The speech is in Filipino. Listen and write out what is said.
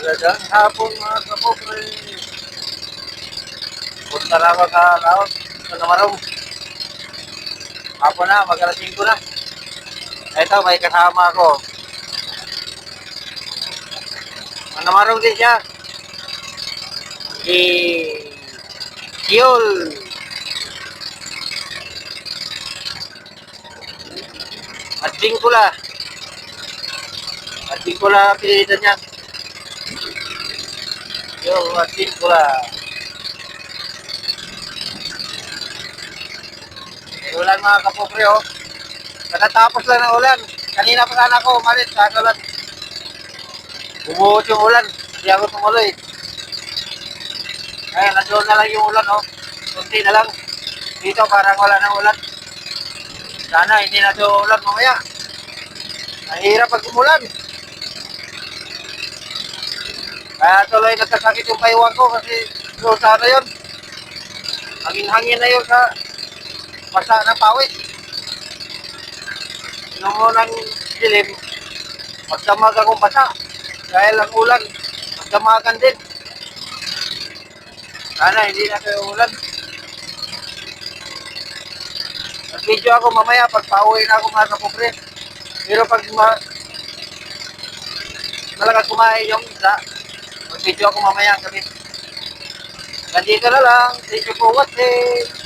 Talagang hapon mga kapobre. Punta na ako sa laot. Sa Namarong. Hapon na, mag-alas 5 na. Ito, may kasama ako. Ang Namarong din siya. Si Yul. At Bingkula. At Bingkula pinilitan niya. Yul at Bingkula. Ulan mga kapobre oh. Nakatapos lang ng ulan. Kanina pa sana ako umalis. Kaso lang. Bumuhos yung ulan. Hindi ako tumuloy. Ayan, nandoon na lang yung ulan oh. Kunti na lang. Dito parang wala ng ulan. Sana hindi na ito ulan mamaya. Mahirap pag umulan. Kaya tuloy nagkasakit yung paiwan ko kasi doon sana yun. Hangin-hangin na yun sa basa ng pawis. Nung unang dilim, magdamag akong basa. Dahil ang ulan, magdamagan din. Sana hindi na kayo ulan. Mag-video ako mamaya pag pauwi na ako mga kapobre. Pero pag malakas kumain yung isa, mag-video ako mamaya kami. Nandito na lang. Thank you for watching.